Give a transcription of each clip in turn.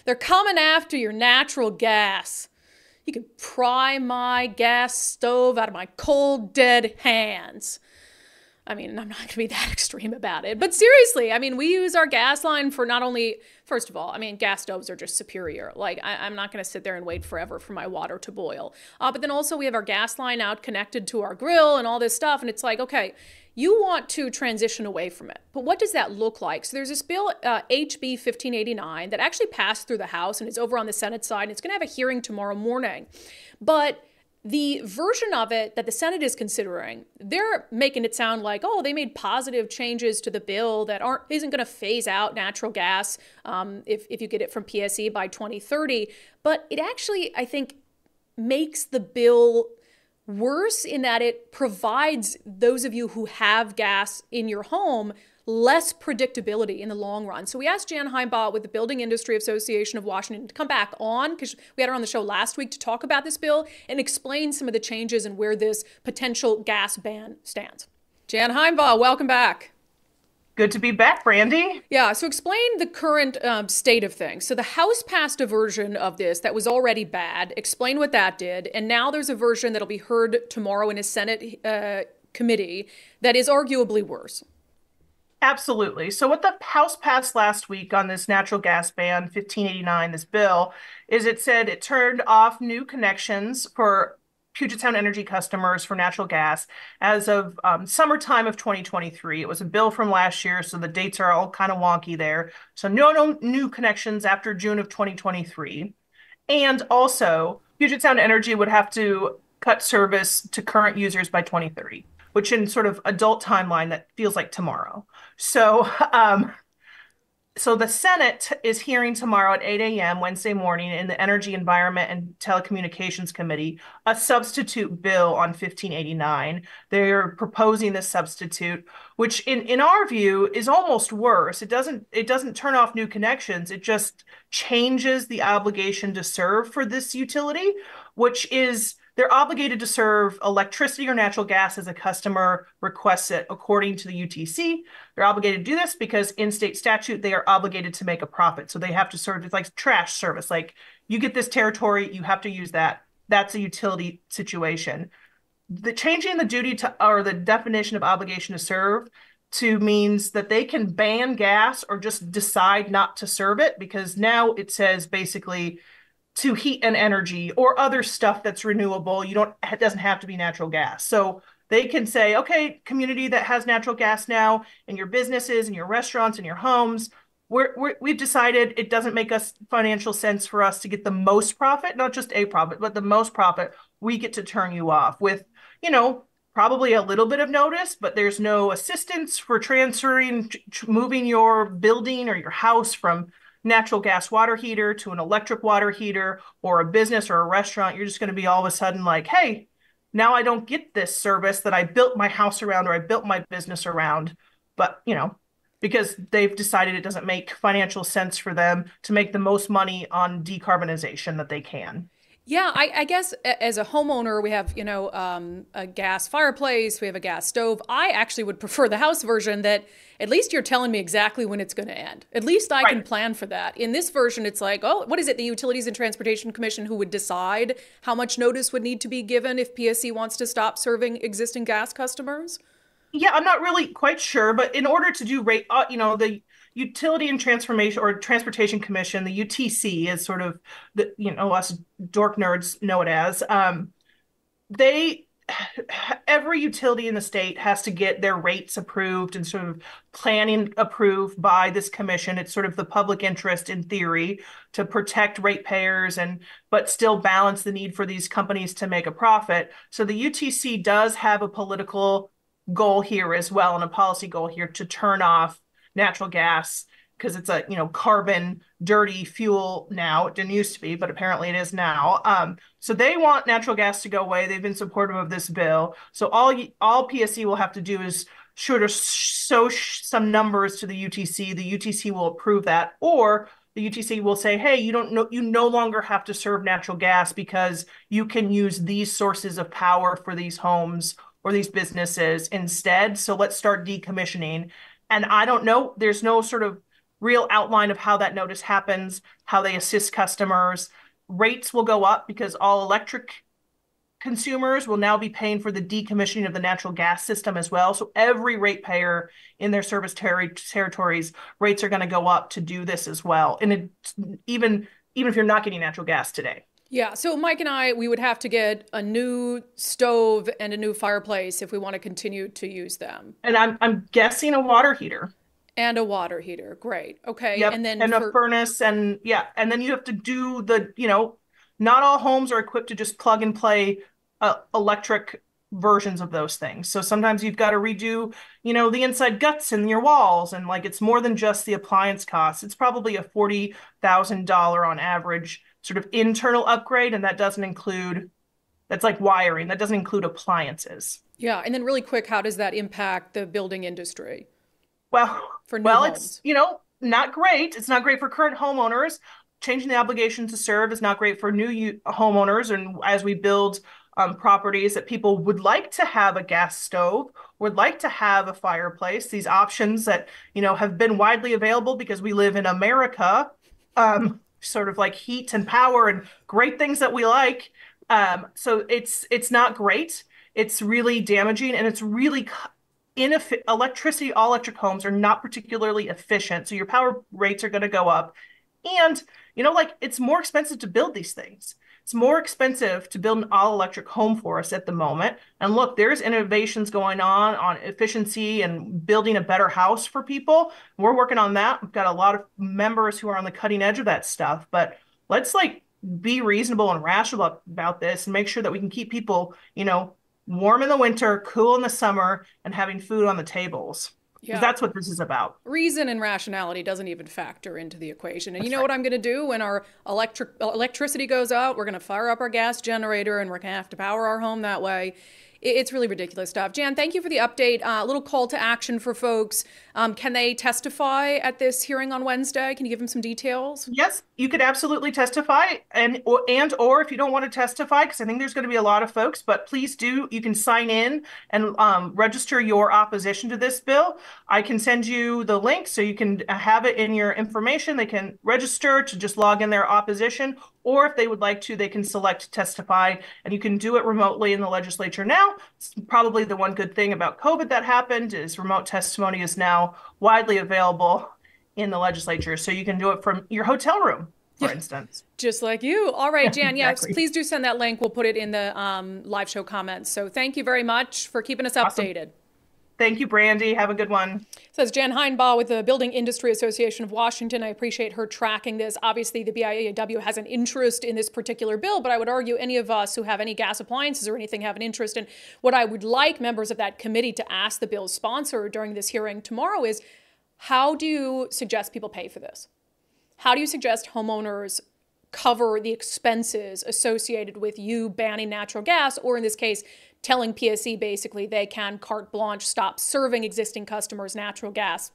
They're coming after your natural gas. You can pry my gas stove out of my cold, dead hands. I mean, I'm not going to be that extreme about it. But seriously, I mean, we use our gas line for not only, first of all, I mean, gas stoves are just superior. Like, I'm not going to sit there and wait forever for my water to boil. But then also we have our gas line out connected to our grill and all this stuff. And it's like, okay, you want to transition away from it. But what does that look like? So there's this bill, HB 1589, that actually passed through the House and is over on the Senate side. And it's going to have a hearing tomorrow morning. But the version of it that the Senate is considering, they're making it sound like, oh, they made positive changes to the bill that isn't going to phase out natural gas if you get it from PSE by 2030. But it actually, I think, makes the bill worse in that it provides those of you who have gas in your home less predictability in the long run. So we asked Jan Heimbach with the Building Industry Association of Washington to come back on, because we had her on the show last week to talk about this bill and explain some of the changes and where this potential gas ban stands. Jan Heimbach, welcome back. Good to be back, Brandi. Yeah, so explain the current state of things. So the House passed a version of this that was already bad. Explain what that did. And now there's a version that'll be heard tomorrow in a Senate committee that is arguably worse. Absolutely. So what the House passed last week on this natural gas ban, 1589, this bill, is it said it turned off new connections for Puget Sound Energy customers for natural gas as of summertime of 2023. It was a bill from last year, so the dates are all kind of wonky there. So no new connections after June of 2023. And also, Puget Sound Energy would have to cut service to current users by 2030, which in sort of adult timeline, that feels like tomorrow. So, so the Senate is hearing tomorrow at 8 a.m. Wednesday morning in the Energy, Environment, and Telecommunications Committee a substitute bill on 1589. They're proposing this substitute, which in our view is almost worse. It doesn't turn off new connections. It just changes the obligation to serve for this utility, which is they're obligated to serve electricity or natural gas as a customer requests it according to the UTC. They're obligated to do this because in state statute, they are obligated to make a profit. So they have to serve, it's like trash service. Like you get this territory, you have to use that. That's a utility situation. The changing the duty to, or the definition of obligation to serve to means that they can ban gas or just decide not to serve it, because now it says basically to heat and energy or other stuff that's renewable. It doesn't have to be natural gas. So they can say, okay, community that has natural gas now in your businesses and your restaurants and your homes, we've decided it doesn't make us financial sense for us to get the most profit, not just a profit, but the most profit. We get to turn you off with, probably a little bit of notice, but there's no assistance for transferring, moving your building or your house from natural gas water heater to an electric water heater, or a business or a restaurant. You're just going to be all of a sudden like, hey, now I don't get this service that I built my house around or I built my business around. But, because they've decided it doesn't make financial sense for them to make the most money on decarbonization that they can. Yeah, I guess as a homeowner, we have, a gas fireplace, we have a gas stove. I actually would prefer the House version that at least you're telling me exactly when it's going to end. At least I can plan for that. In this version, it's like, oh, what is it? The Utilities and Transportation Commission who would decide how much notice would need to be given if PSC wants to stop serving existing gas customers? Yeah, I'm not really quite sure, but in order to do rate, the Utility and Transformation or Transportation Commission, the UTC is sort of us dork nerds know it as. Every utility in the state has to get their rates approved and sort of planning approved by this commission. It's sort of the public interest in theory to protect ratepayers but still balance the need for these companies to make a profit. So the UTC does have a political goal here as well, and a policy goal here to turn off natural gas because it's a carbon dirty fuel now. It didn't used to be, but apparently it is now. So they want natural gas to go away. They've been supportive of this bill. So all PSC will have to do is sort of show some numbers to the UTC. The UTC will approve that, or the UTC will say, hey, you no longer have to serve natural gas because you can use these sources of power for these homes or these businesses instead. So let's start decommissioning. And I don't know, there's no sort of real outline of how that notice happens, how they assist customers. Rates will go up because all electric consumers will now be paying for the decommissioning of the natural gas system as well. So every ratepayer in their service territories, rates are going to go up to do this as well. And even if you're not getting natural gas today. Yeah, so Mike and I, we would have to get a new stove and a new fireplace if we want to continue to use them. And I'm guessing a water heater. And a water heater. Great. Okay. Yep. And then And a furnace, and yeah. And then you have to do not all homes are equipped to just plug and play electric versions of those things. So sometimes you've got to redo, the inside guts in your walls, and like it's more than just the appliance costs. It's probably a $40,000 on average sort of internal upgrade, and that's like wiring. That doesn't include appliances. Yeah, and then really quick, how does that impact the building industry? Well, For new it's, homes? not great. It's not great for current homeowners. Changing the obligation to serve is not great for new homeowners. And as we build properties that people would like to have a gas stove, would like to have a fireplace, these options that, have been widely available because we live in America, sort of like heat and power and great things that we like. So it's not great. It's really damaging, and it's really electricity. All electric homes are not particularly efficient. So your power rates are going to go up. And, it's more expensive to build these things. It's more expensive to build an all electric home for us at the moment. And look, there's innovations going on efficiency and building a better house for people. We're working on that. We've got a lot of members who are on the cutting edge of that stuff, but let's be reasonable and rational about this and make sure that we can keep people, warm in the winter, cool in the summer, and having food on the tables. Because that's what this is about. Reason and rationality doesn't even factor into the equation. And you know right. what I'm going to do when our electricity goes out? We're going to fire up our gas generator, and we're going to have to power our home that way. It's really ridiculous stuff. Jan, thank you for the update. A little call to action for folks. Can they testify at this hearing on Wednesday? Can you give them some details? Yes, you could absolutely testify, or if you don't want to testify, because I think there's going to be a lot of folks, but please do. You can sign in and register your opposition to this bill. I can send you the link so you can have it in your information. They can register to just log in their opposition, or if they would like to, they can select testify, and you can do it remotely in the legislature now. It's probably the one good thing about COVID that happened is remote testimony is now widely available in the legislature. So you can do it from your hotel room, for instance. Just like you. All right, Jan, Exactly. Yes, please do send that link. We'll put it in the live show comments. So thank you very much for keeping us updated. Awesome. Thank you, Brandi. Have a good one. Says Jan Heinbaugh with the Building Industry Association of Washington. I appreciate her tracking this. Obviously, the BIAW has an interest in this particular bill, but I would argue any of us who have any gas appliances or anything have an interest in. What I would like members of that committee to ask the bill's sponsor during this hearing tomorrow is, how do you suggest people pay for this? How do you suggest homeowners cover the expenses associated with you banning natural gas, or in this case, telling PSE basically they can carte blanche stop serving existing customers natural gas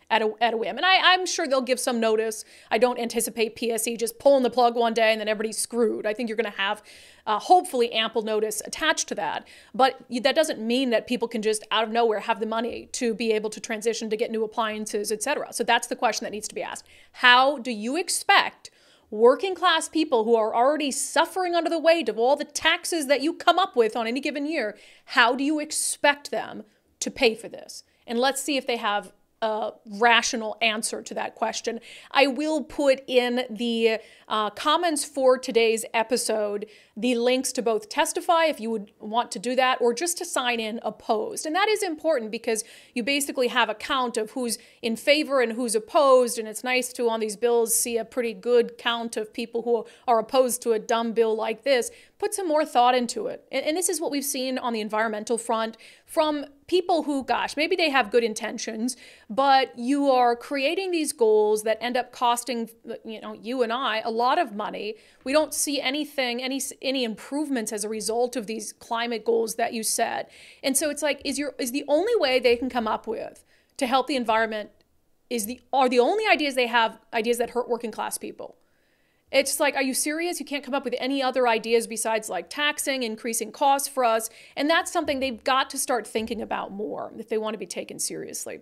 at a whim? And I'm sure they'll give some notice. I don't anticipate PSE just pulling the plug one day and then everybody's screwed. I think you're going to have hopefully ample notice attached to that. But that doesn't mean that people can just out of nowhere have the money to be able to transition to get new appliances, etc. So that's the question that needs to be asked. How do you expect working class people who are already suffering under the weight of all the taxes that you come up with on any given year, how do you expect them to pay for this? And let's see if they have a rational answer to that question. I will put in the comments for today's episode the links to both testify if you would want to do that, or just to sign in opposed. And that is important because you basically have a count of who's in favor and who's opposed. And it's nice to, on these bills, see a pretty good count of people who are opposed to a dumb bill like this. Put some more thought into it. And this is what we've seen on the environmental front from people who, gosh, maybe they have good intentions, but you are creating these goals that end up costing, you and I a lot of money. We don't see any improvements as a result of these climate goals that you set. And so it's like, is the only way they can come up with to help the environment are the only ideas they have ideas that hurt working class people? It's like, are you serious? You can't come up with any other ideas besides like taxing, increasing costs for us. And that's something they've got to start thinking about more if they want to be taken seriously.